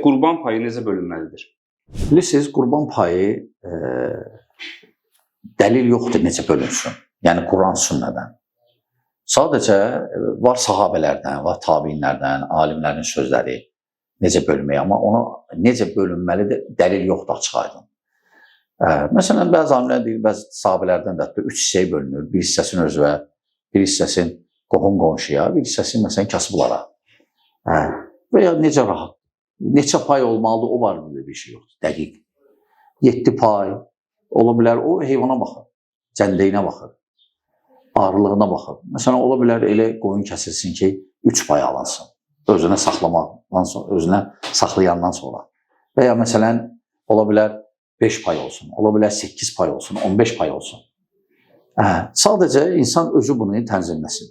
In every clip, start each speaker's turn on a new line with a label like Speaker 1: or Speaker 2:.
Speaker 1: qurban payı necə bölünməlidir?
Speaker 2: Bilirsiniz, qurban payı dəlil yoxdur necə bölünsün. Yəni Quran sünnədən. Sadəcə var sahabələrdən, var tabiinlərdən, alimlərin sözləri necə bölmək, amma ona necə bölünməlidir dəlil yoxdur açıq-aydın. Məsələn, bəzi alimlər deyir, bəzi sahabələrdən də 3 hissəyə bölünür. Bir hissəsini özünə, bir hissəsini qohum-qonşuya, bir hissəsini məsələn kasıblara. Və ya necə rahat, neçə pay olmalıdır, o barədə bir şey yoxdur, dəqiq. 7 pay ola bilər, o heyvana baxır, cəndəyinə baxır, ağırlığına baxır. Məsələn, ola bilər elə qoyun kəsilsin ki, 3 pay alınsın, özünə saxlamaqdan sonra, özünə saxlayandan sonra. Və ya məsələn, ola bilər 5 pay olsun, ola bilər 8 pay olsun, 15 pay olsun. Sadəcə insan özü bunu tənzimləsin.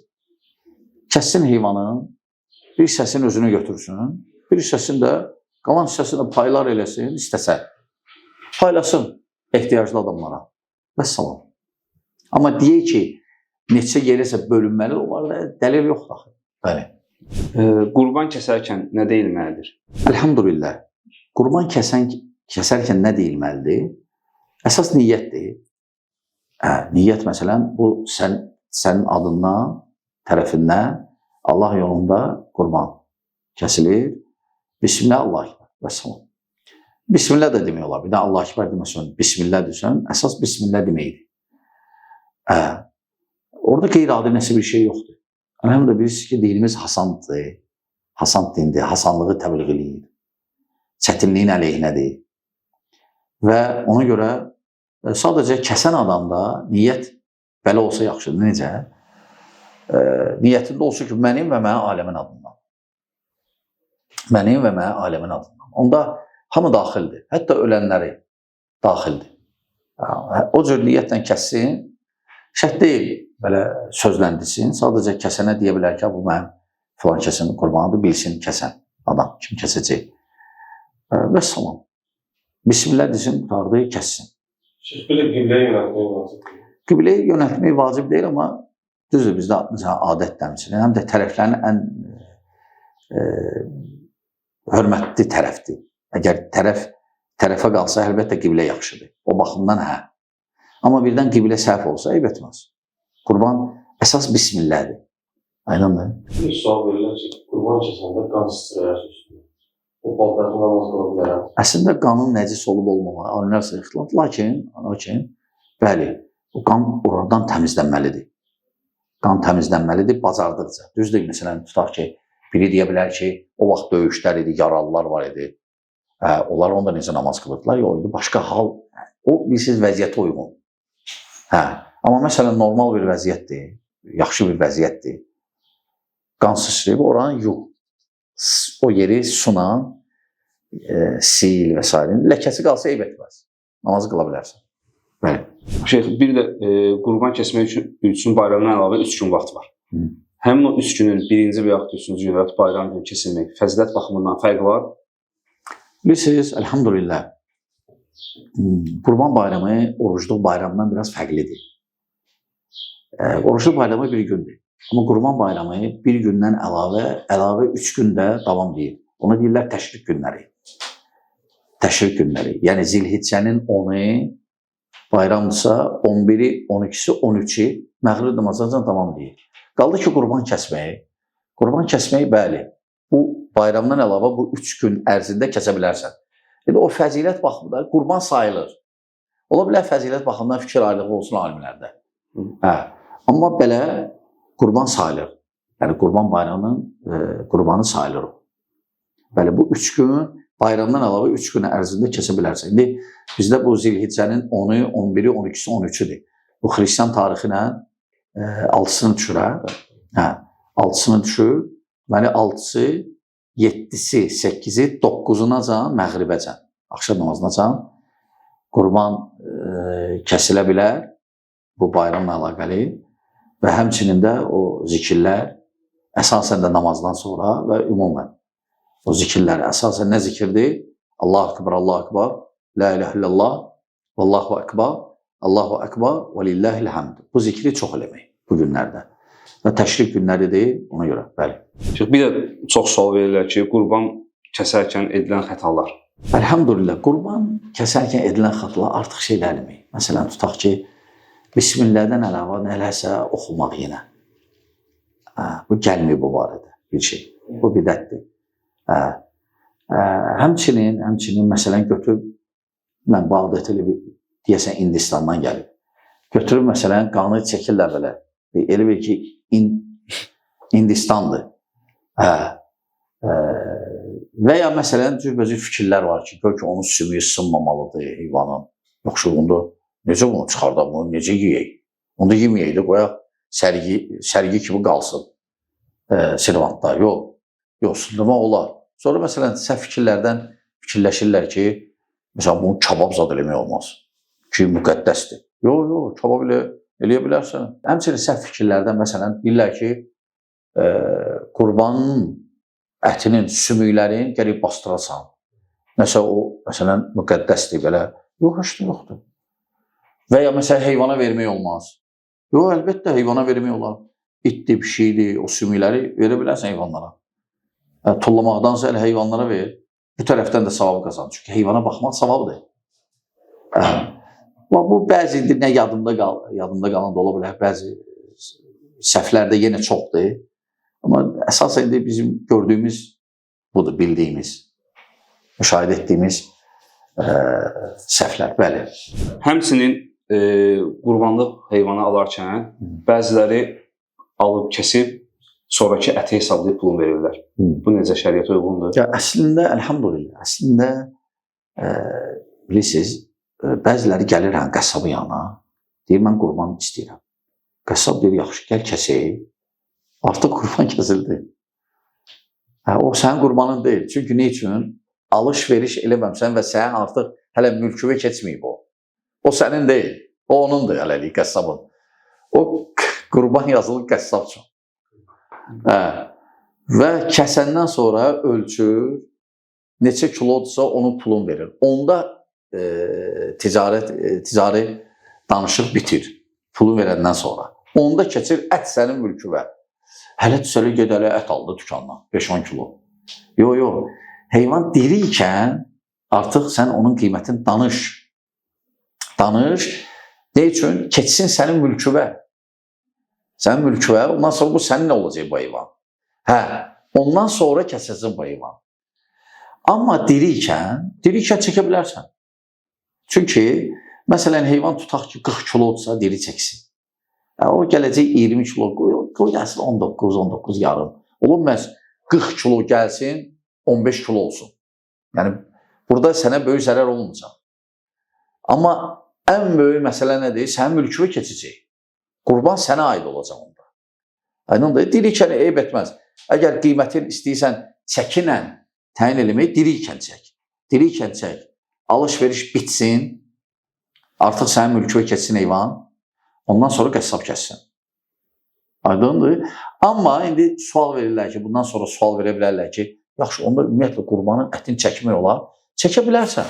Speaker 2: Kəssin heyvanın, bir hissəsini özünü götürsün, bir hissəsini də, qalan hissəsini paylar eləsin, istəsə. Paylasın ehtiyaclı adamlara. Vəssalam. Amma deyək ki, neçə yerəsə bölünməli, onlarda dəlil yoxdur. Bəli.
Speaker 1: Qurban kəsərkən nə deyilməlidir?
Speaker 2: Elhamdülillah. Qurban kəsərkən nə deyilməlidir? Əsas niyyətdir. Niyyət məsələn, bu sənin adından, tərəfindən Allah yolunda qurban kəsilir. Bismillah, Allah ekber. Vəssalam. Bismillah da demək olar. Bir də Allah ekber deməsən, Bismillah desən, əsas Bismillah deməkdir. Orada qeyri-adi nəsə bir şey yoxdur. Həm də bilirsiniz ki, dinimiz hasandır. Hasan dindir, hasanlığı təbliğ eləyir. Çətinliyin əleyhinədir. Və ona görə sadəcə kəsən adamda niyyət belə olsa yaxşıdır. Necə? Niyyətində olsun ki, mənim və mənə aləmin adından. Mənim və mənə aləmin adından. Onda hamı daxildir. Hətta ölənləri daxildir. O cür niyyətlə kəssin, şərt deyil, belə sözləndirsin. Sadəcə kəsənə deyə bilər ki, bu mənim filan kəsin qurbanıdır, bilsin kəsən adam, kim kəsəcək. Və salam. Bismillah desin, qutardı, kəssin.
Speaker 3: Belə qibləyə yönəltmək vacibdir.
Speaker 2: Qibləyə yönəltmək vacib deyil, amma düzdür, bizdə adət dəmçilir. Həm də tərəflərin ən hörmətli tərəfdir. Əgər tərəfə qalsa, əlbəttə qiblə yaxşıdır. O baxımdan hə. Amma birdən qiblə səhv olsa, eyb etməz. Qurban əsas Bismillahdır. Aynandır.
Speaker 3: Bir sual verirlər ki, qurban kəsəndə qan sıçrayarsa üstünə. O paltarda namaz qıla bilər.
Speaker 2: Əslində qanın nəcis olub olmamağı, alimlər arasında ixtilaf. Lakin, bəli, o qan oradan təmizlənməlidir. Qan təmizlənməlidir bacardıqca. Düzdür, məsələn, tutaq ki, biri deyə bilər ki, o vaxt döyüşlər idi, yaralılar var idi. Onlar onda necə namaz qılırdılar? Yox, başqa hal, o bilirsiniz vəziyyətə uyğun. Amma məsələn, normal bir vəziyyətdir, yaxşı bir vəziyyətdir. Qan sıçrayıb, oranı yuq. O yeri suna, sil və s. Ləkəsi qalsa eyb etməz. Namazı qıla bilərsən. Bəli.
Speaker 1: Şeyx, bir də qurban kəsmək üçün bayramdan əlavə 3 gün vaxt var. Həmin o 3 günün birinci və yaxud 3-cü gün və bayram günü kesilmək fəzilət baxımından fərqi var.
Speaker 2: Bilirsiniz, elhamdülillah, Qurban bayramı orucluq bayramından biraz fərqlidir. Orucluq bayramı bir gündür. Amma Qurban bayramı bir gündən əlavə 3 gündə davam deyir. Ona deyirlər təşrik günləri. Təşrik günləri. Yəni Zilhiccənin 10-u bayramdırsa, 11-i, 12-si, 13-i məğrib namazından davam deyir. Qaldı ki, qurban kəsməyi. Qurban kəsməyi, bəli, bu bayramdan əlavə bu 3 gün ərzində kəsə bilərsən. O fəzilət baxımından qurban sayılır. Ola bilər fəzilət baxımından fikir ayrılığı olsun alimlərdə. Amma belə qurban sayılır. Yəni qurban bayramının qurbanı sayılır. Bəli, bu 3 gün bayramdan əlavə 3 gün ərzində kəsə bilərsən. İndi bizdə bu Zilhiccənin 10-u, 11-i, 12-si, 13-üdür. Bu xristian tarixi ilə 6-sını düşür. 6-sını düşür. Deməli 6-sı, 7-si, 8-i, 9-unacan məğribəcan, axşam namazınacan qurban kəsilə bilər bu bayramla əlaqəli və həmçinin də o zikirlər əsasən də namazdan sonra və ümumən o zikirlər əsasən nə zikirdir? Allahu Ekber, Allahu Ekber, La ilahe illallah, Vallahu Ekber, Allahu Ekber və lillahil hamd. Bu zikri çox eləmək bu günlərdə. Və təşrik günləridir ona görə, bəli.
Speaker 1: Bir də çox sual verirlər ki, qurban kəsərkən edilən xətalar?
Speaker 2: Elhamdülillah, qurban kəsərkən edilən xətalar artıq şeylərmi? Məsələn, tutaq ki, Bismillahdən əlavə nələrsə oxumaq yenə. Bu gəlmir bu barədə bir şey. Bu bidətdir. Həmçinin məsələn götürüb, mən Bağdadlı deyəsən Hindistandan gəlib. Götürüb məsələn qanı çəkirlər belə. Elə bil ki, Hindistandır. Və ya məsələn cürbəcür fikirlər var ki, gör ki, onun sümüyü sınmamalıdır heyvanın. Yoxsa onda necə bunu çıxardaq, bunu necə yeyək? Onda yeməyək də qoyaq, sərgi kimi qalsın servantda. Yox, sındırmaq olar. Sonra məsələn səhv fikirlərdən fikirləşirlər ki, məsələn bunu kabab zad eləmək olmaz ki, müqəddəsdir. Yox, kabab eləyə bilərsən. Həmçinin səhv fikirlərdən məsələn deyirlər ki, qurbanın ətinin, sümüklərin gəlib bastırasan. Nəsə o, məsələn, müqəddəsdir belə. Yoxdur. Və ya məsələn, heyvana vermək olmaz. Yox, əlbəttə, heyvana vermək olar. İtdir, pişikdir, o sümükləri verə bilərsən heyvanlara. Tullamaqdansa elə heyvanlara ver. Bu tərəfdən də savab qazanır. Çünki heyvana baxmaq savabdır. Bu bəzi nə yadımda qalan da ola bilər, bəzi səhvlər də yenə çoxdur. Amma əsasən indi bizim gördüyümüz budur, bildiyimiz, müşahidə etdiyimiz səhvlər, bəli.
Speaker 1: Həmçinin qurbanlıq heyvanı alarkən bəziləri alıb kəsib, sonraki əti hesablayıb pulunu verirlər. Bu necə şəriətə uyğundur?
Speaker 2: Əslində, əlhamdülillah, bilirsiniz, bəziləri gəlir qəssabın yanına, deyir, mən qurban istəyirəm. Qəssab deyir, yaxşı, gəl kəsək. Artıq qurban kəsildi. O sənin qurbanın deyil. Çünki nə üçün? Alış-veriş eləməmsən və sənin artıq hələ mülküvə keçməyib o. O sənin deyil. O onundur hələlik qəssabın. O qurban yazılır qəssab üçün. Və kəsəndən sonra ölçür, neçə kilodursa onun pulunu verir. Onda ticari danışıq bitir. Pulu verəndən sonra. Onda keçir ət sənin mülküvə. Hələ tüsələ gedələ ət aldı dükandan, 5-10 kilo. Yox. Heyvan dirikən artıq sən onun qiymətini danış. Ne üçün? Keçsin sənin mülküvə. Sənin mülküvə, ondan sonra bu sənin olacaq bu heyvan. Ondan sonra kəsəcək bu heyvan. Amma dirikən çəkə bilərsən. Çünki, məsələn, heyvan tutaq ki, 40 kilodursa diri çəksin. O gələcək 20 kilo, qoy gəlsin 19 yarım. Olur məhz 40 kilo gəlsin, 15 kilo olsun. Yəni, burada sənə böyük zərər olmayacaq. Amma ən böyük məsələ nədir? Sənin mülküvə keçəcək. Qurban sənə aid olacaq onda. Aydındır, dirikən eyb etməz. Əgər qiymətin istəyirsən çəkinlə təyin eləmək, dirikən çək. Alış-veriş bitsin, artıq sənin mülküvə keçsin heyvan, ondan sonra qəssab kəssin. Aydındır. Amma indi sual verirlər ki, bundan sonra sual verə bilərlər ki, yaxşı, onda ümumiyyətlə qurbanın ətini çəkmək olar. Çəkə bilərsən.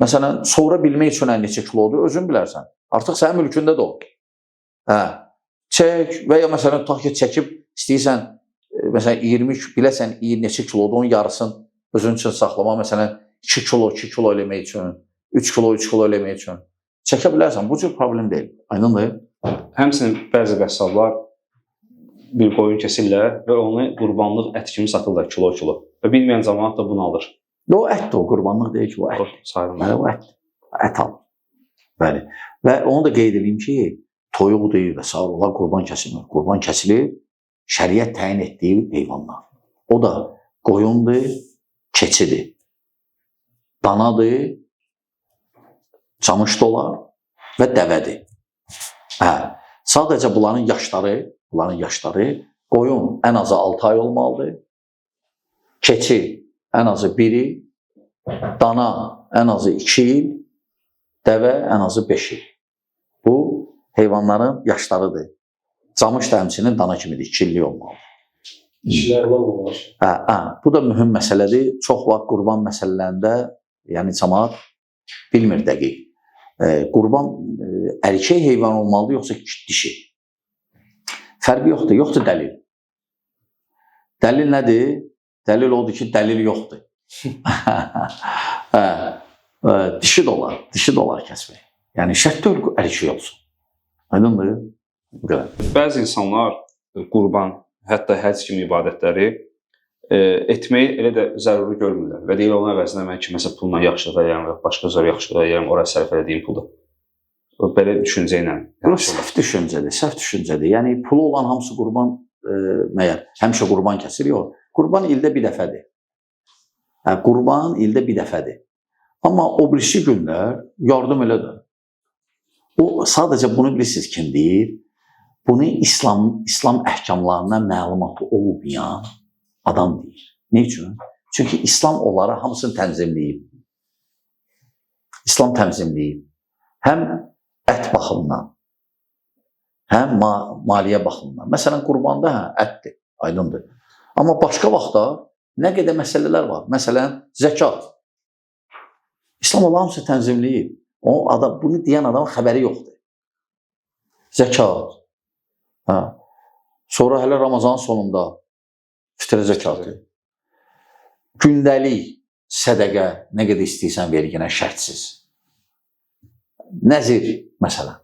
Speaker 2: Məsələn, sonra bilmək üçün neçə kilodur, özün bilərsən. Artıq sənin mülkündədir o. Çək və ya məsələn, tutaq ki, çəkib istəyirsən, məsələn, 20 biləsən, neçə kilodur, onun yarısını özün üçün saxlamaq, məsələn, 2 kilo eləmək üçün, 3 kilo eləmək üçün. Çəkə bilərsən, bu cür problem deyil. Aynındır.
Speaker 1: Həmçinin bəzi qəssablar bir qoyun kəsirlər və onu qurbanlıq ət kimi satırlar kilo. Və bilməyən cəmaət da bunu alır.
Speaker 2: O ətdir, o qurbanlıq deyil ki, o ət.
Speaker 1: Sayılmır.
Speaker 2: O ət alır. Bəli. Və onu da qeyd edeyim ki, toyuq deyil və sağ olar qurban kəsilir. Qurban kəsilir şəriət təyin etdiyi heyvanlar. O da qoyundur, keçidir, danadır, camış dolar və dəvədir. Sadəcə bunların yaşları, qoyun ən azı 6 ay olmalıdır, keçi ən azı 1 il, dana ən azı 2 il, dəvə ən azı 5 il. Bu heyvanların yaşlarıdır. Camış da həmçinin dana kimidir, 2 illik olmalıdır.
Speaker 3: İşlər olmamış.
Speaker 2: Bu da mühüm məsələdir. Çox vaxt qurban məsələlərində, yəni cəmaət bilmir dəqiq. Qurban erkək heyvan olmalıdır, yoxsa dişi? Fərqi yoxdur dəlil. Dəlil nədir? Dəlil odur ki, dəlil yoxdur. Dişi dolar kəsmək. Yəni şərt deyil ki, hər şey olsun. Aydındır? Bu qədər.
Speaker 1: Bəzi insanlar qurban, hətta həcc kimi ibadətləri etməyi elə də zəruri görmürlər və deyir onun əvəzinə mən kiməsə pulla yaxşılıq edirəm və başqa zor yaxşılıq edirəm, ora sərf etdiyim puldur. Belə düşüncə ilə.
Speaker 2: Bu səhv düşüncədir. Yəni pulu olan hamısı qurban məyər həmişə qurban kəsir yox. Qurban ildə bir dəfədir. Qurban ildə bir dəfədir. Amma o birisi günlər yardım elədir. O sadəcə bunu bilirsiniz kim deyir? Bunu İslam əhkamlarına məlumatı olmayan adam deyir. Ne üçün? Çünki İslam onları hamısını tənzimləyib. İslam tənzimləyib. Həm ət baxımından, həm maliyyə baxımından. Məsələn, qurbanda ətdir, aydındır. Amma başqa vaxtda nə qədər məsələlər var. Məsələn, zəkat. İslam Allah hamısı tənzimləyib. O adam, bunu deyən adamın xəbəri yoxdur. Zəkat. Sonra hələ Ramazanın sonunda fitrə zəkatı. Gündəlik sədəqə nə qədər istəyirsən verginə şərtsiz. Nəzir, məsələn.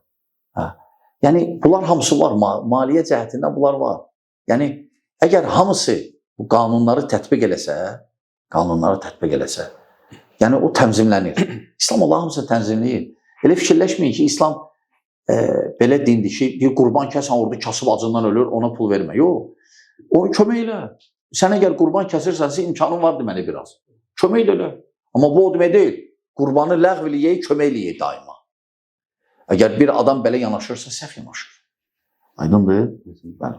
Speaker 2: Yəni, bunlar hamısı var. Maliyyə cəhətindən bunlar var. Yəni, əgər hamısı bu qanunları tətbiq eləsə, yəni o təmzimlənir. İslam Allah hamısı tənzimləyir. Elə fikirləşməyin ki, İslam belə dindir ki, bir qurban kəsən orada kasıb acından ölür, ona pul vermə. Yox, onu kömək elə. Sən əgər qurban kəsirsənsə, imkanın var deməli biraz. Kömək elə. Amma bu o demək deyil. Qurbanı ləğv eləyək, kömək eləyək daima. Əgər bir adam belə yanaşırsa, səhv yanaşır. Aydındır? Bəli.